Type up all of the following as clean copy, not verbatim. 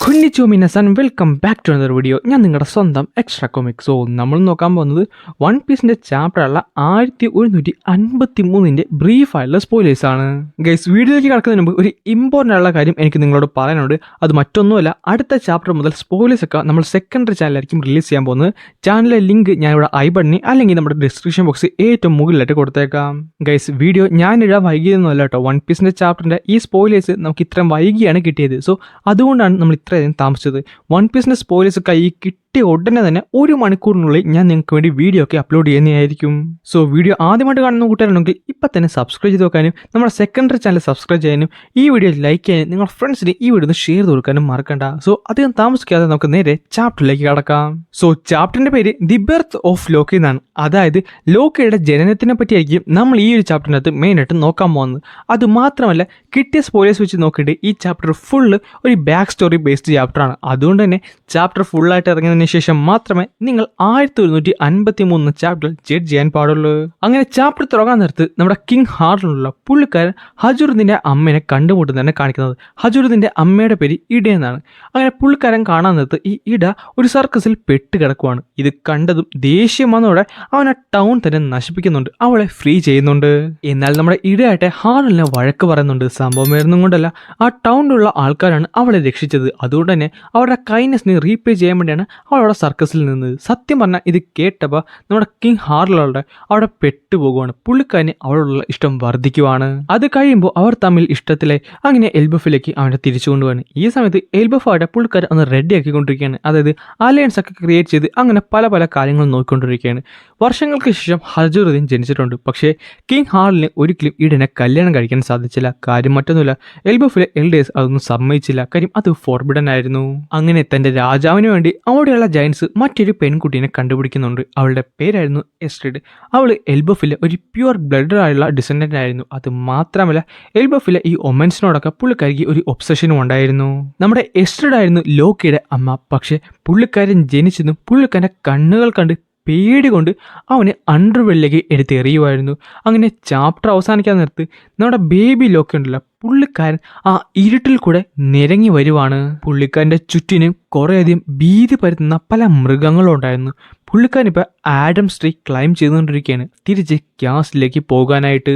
Konnichiwa minasan, welcome back to another video. ഞാൻ നിങ്ങളുടെ സ്വന്തം എക്സ്ട്രാ കോമിക്സ്. നമ്മൾ നോക്കാൻ പോകുന്നത് വൺ പീസിൻ്റെ ചാപ്റ്ററുള്ള 1153ൻ്റെ ബ്രീഫായുള്ള സ്പോയിലേഴ്സ് ആണ്. ഗൈസ്, വീഡിയോയിലേക്ക് കിടക്കുന്നതിന് മുമ്പ് ഒരു ഇമ്പോർട്ടൻ്റ് ആയുള്ള കാര്യം എനിക്ക് നിങ്ങളോട് പറയാനുണ്ട്. അത് മറ്റൊന്നുമല്ല, അടുത്ത ചാപ്റ്റർ മുതൽ സ്പോയിലേഴ്സ് ഒക്കെ നമ്മൾ സെക്കൻഡറി ചാനലായിരിക്കും റിലീസ് ചെയ്യാൻ പോകുന്നത്. ചാനലിലെ ലിങ്ക് ഞാൻ ഇവിടെ ഐ ബട്ടണിൽ അല്ലെങ്കിൽ നമ്മുടെ ഡിസ്ക്രിപ്ഷൻ ബോക്സ് ഏറ്റവും മുകളിലായിട്ട് കൊടുത്തേക്കാം. ഗൈസ്, വീഡിയോ ഞാനിടാൻ വൈകിയൊന്നുമല്ല കേട്ടോ. വൺ പീസിൻ്റെ ചാപ്റ്ററിൻ്റെ ഈ സ്പോയിലേഴ്സ് നമുക്ക് ഇത്രയും വൈകിയാണ് കിട്ടിയത്. സോ അതുകൊണ്ടാണ് നമ്മൾ ഇത്രയധികം താമസിച്ചത്. വൺ പീസിൻ്റെ സ്പോയിലേഴ്സ് കൈ കിട്ടിയ ഉടനെ തന്നെ 1 മണിക്കൂറിനുള്ളിൽ ഞാൻ നിങ്ങൾക്ക് വേണ്ടി വീഡിയോ ഒക്കെ അപ്ലോഡ് ചെയ്യുന്നതായിരിക്കും. സോ വീഡിയോ ആദ്യമായിട്ട് കാണുന്ന കൂട്ടുകാരുണ്ടെങ്കിൽ ഇപ്പം തന്നെ സബ്സ്ക്രൈബ് ചെയ്ത് നോക്കാനും നമ്മുടെ സെക്കൻഡറി ചാനൽ സബ്സ്ക്രൈബ് ചെയ്യാനും ഈ വീഡിയോ ലൈക്ക് ചെയ്യാനും നിങ്ങളുടെ ഫ്രണ്ട്സിന് ഈ വീഡിയോ ഷെയർ ചെയ്ത് കൊടുക്കാനും മറക്കണ്ട. സോ അധികം താമസിക്കാതെ നമുക്ക് നേരെ ചാപ്റ്ററിലേക്ക് കടക്കാം. സോ ചാപ്റ്ററിൻ്റെ പേര് ദി ബർത്ത് ഓഫ് ലോക്കി എന്നാണ്. അതായത് ലോക്കിയുടെ ജനനത്തിനെ പറ്റിയായിരിക്കും നമ്മൾ ഈ ഒരു ചാപ്റ്ററിനകത്ത് മെയിനായിട്ട് നോക്കാൻ പോകുന്നത്. അതുമാത്രമല്ല, കിട്ടിയ സ്പോയിലേഴ്സ് വെച്ച് നോക്കിയിട്ട് ഈ ചാപ്റ്റർ ഫുള്ള് ഒരു ബാക്ക് സ്റ്റോറി ബേസ്ഡ് ചാപ്റ്ററാണ്. അതുകൊണ്ട് തന്നെ ചാപ്റ്റർ ഫുള്ളായിട്ട് ഇറങ്ങിയതിന് ശേഷം മാത്രമേ നിങ്ങൾ 1153 ചാപ്റ്റർ ജഡ്ജ് ചെയ്യാൻ പാടുള്ളൂ. അങ്ങനെ ചാപ്റ്റർ തുടങ്ങാൻ നേരത്ത് നമ്മുടെ കിങ് ഹാർട്ടിലുള്ള പുള്ളിക്കാരൻ ഹജുറുദ്ദീൻ്റെ അമ്മേനെ കണ്ടുമുട്ടുന്നതാണ് കാണിക്കുന്നത്. ഹജുറുദ്ദീൻ്റെ അമ്മയുടെ പേര് ഇഡ എന്നാണ്. അങ്ങനെ പുള്ളിക്കാരൻ കാണാൻ നേരത്ത് ഈ ഇഡ ഒരു സർക്കസിൽ പെട്ട് കിടക്കുവാണ്. ഇത് കണ്ടതും ദേഷ്യം വന്നതോടെ അവൻ ആ ടൗൺ തന്നെ നശിപ്പിക്കുന്നുണ്ട്, അവളെ ഫ്രീ ചെയ്യുന്നുണ്ട്. എന്നാൽ നമ്മുടെ ഇടയായിട്ട് ഹാർട്ടിനെ വഴക്ക് പറയുന്നുണ്ട്. സംഭവം വരുന്നും കൊണ്ടല്ല, ആ ടൗണിലുള്ള ആൾക്കാരാണ് അവളെ രക്ഷിച്ചത്. അതുകൊണ്ട് തന്നെ അവരുടെ കൈൻഡ്നെസ്സിനെ റീപേ ചെയ്യാൻ വേണ്ടിയാണ് അവളുടെ സർക്കസിൽ നിന്നത്. സത്യം പറഞ്ഞാൽ ഇത് കേട്ടപ്പോൾ നമ്മുടെ കിങ് ഹാർട്ടിലുള്ള അവിടെ പെട്ടുപോകുവാണ്. പുള്ളിക്കാരന് അവളോടുള്ള ഇഷ്ടം വർദ്ധിക്കുവാണ്. അത് കഴിയുമ്പോൾ അവർ തമ്മിൽ ഇഷ്ടത്തിലെ അങ്ങനെ എൽബഫിലേക്ക് അവനെ തിരിച്ചു കൊണ്ടുപോകാണ്. ഈ സമയത്ത് എൽബഫ് ആയിട്ട് പുള്ളിക്കാരൻ ഒന്ന് റെഡി ആക്കിക്കൊണ്ടിരിക്കുകയാണ്. അതായത് അലയൻസ് ഒക്കെ ക്രിയേറ്റ് ചെയ്ത് അങ്ങനെ പല പല കാര്യങ്ങൾ നോക്കിക്കൊണ്ടിരിക്കുകയാണ്. വർഷങ്ങൾക്ക് ശേഷം ഹജുറുദ്ദീൻ ജനിച്ചിട്ടുണ്ട്. പക്ഷേ കിങ് ഹാർട്ടിന് ഒരിക്കലും ഈടനെ കല്യാണം കഴിക്കാൻ സാധിച്ചില്ല. കാര്യം മറ്റൊന്നുമില്ല, എൽബഫിലെ എൽഡേഴ്സ് അതൊന്നും സമ്മതിച്ചില്ല. കാര്യം അത് ഫോർബിഡൻ ആയിരുന്നു. അങ്ങനെ തൻ്റെ രാജാവിന് വേണ്ടി അവിടെയുള്ള ജയൻസ് മറ്റൊരു പെൺകുട്ടീനെ കണ്ടുപിടിക്കുന്നുണ്ട്. അവളുടെ പേരായിരുന്നു എസ്ട്രിഡ്. അവൾ എൽബഫിലെ ഒരു പ്യുവർ ബ്ലഡ് ആയുള്ള ഡിസെൻഡൻ്റ് ആയിരുന്നു. അത് മാത്രമല്ല, എൽബഫിലെ ഈ ഒമൻസിനോടൊക്കെ പുള്ളിക്കാരിക്ക് ഒരു ഒബ്സഷനും ഉണ്ടായിരുന്നു. നമ്മുടെ എസ്ട്രിഡ് ആയിരുന്നു ലോക്കിയുടെ അമ്മ. പക്ഷേ പുള്ളിക്കാരൻ ജനിച്ചതും പുള്ളിക്കാരൻ്റെ കണ്ണുകൾ കണ്ട് പേടി കൊണ്ട് അവന് അണ്ടർവെല്ലിലേക്ക് എടുത്തെറിയുമായിരുന്നു. അങ്ങനെ ചാപ്റ്റർ അവസാനിക്കാൻ നേരത്ത് നമ്മുടെ ബേബി ലോക്കി ഉണ്ടല്ലോ, പുള്ളിക്കാരൻ ആ ഇരുട്ടിൽ കൂടെ നിരങ്ങി വരുവാണ്. പുള്ളിക്കാരൻ്റെ ചുറ്റിനും കുറേയധികം ഭീതി പരത്തുന്ന പല മൃഗങ്ങളും ഉണ്ടായിരുന്നു. പുള്ളിക്കാരൻ ഇപ്പോൾ ആഡംസ് ട്രീ ക്ലൈം ചെയ്തുകൊണ്ടിരിക്കുകയാണ് തിരിച്ച് ക്യാസിലേക്ക് പോകാനായിട്ട്.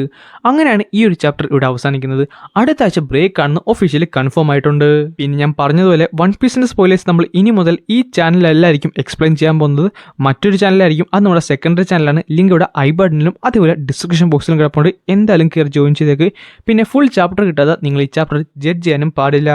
അങ്ങനെയാണ് ഈ ഒരു ചാപ്റ്റർ ഇവിടെ അവസാനിക്കുന്നത്. അടുത്ത ആഴ്ച ബ്രേക്ക് ആണെന്ന് ഒഫീഷ്യലി കൺഫേം ആയിട്ടുണ്ട്. പിന്നെ ഞാൻ പറഞ്ഞതുപോലെ വൺ പീസിൻ്റെ സ്പോയിലേഴ്സ് നമ്മൾ ഇനി മുതൽ ഈ ചാനലിലല്ലായിരിക്കും എക്സ്പ്ലെയിൻ ചെയ്യാൻ പോകുന്നത്, മറ്റൊരു ചാനലായിരിക്കും. അത് നമ്മുടെ സെക്കൻഡറി ചാനലാണ്. ലിങ്ക് ഇവിടെ ഐ ബട്ടണിലും അതുപോലെ ഡിസ്ക്രിപ്ഷൻ ബോക്സിലും കിടപ്പുണ്ട്. എന്തായാലും കയറി ജോയിൻ ചെയ്തേക്ക്. പിന്നെ ഫുൾ ചാപ്റ്റർ കിട്ടാതെ നിങ്ങൾ ഈ ചാപ്റ്റർ ജഡ്ജ് ചെയ്യാനും പാടില്ല.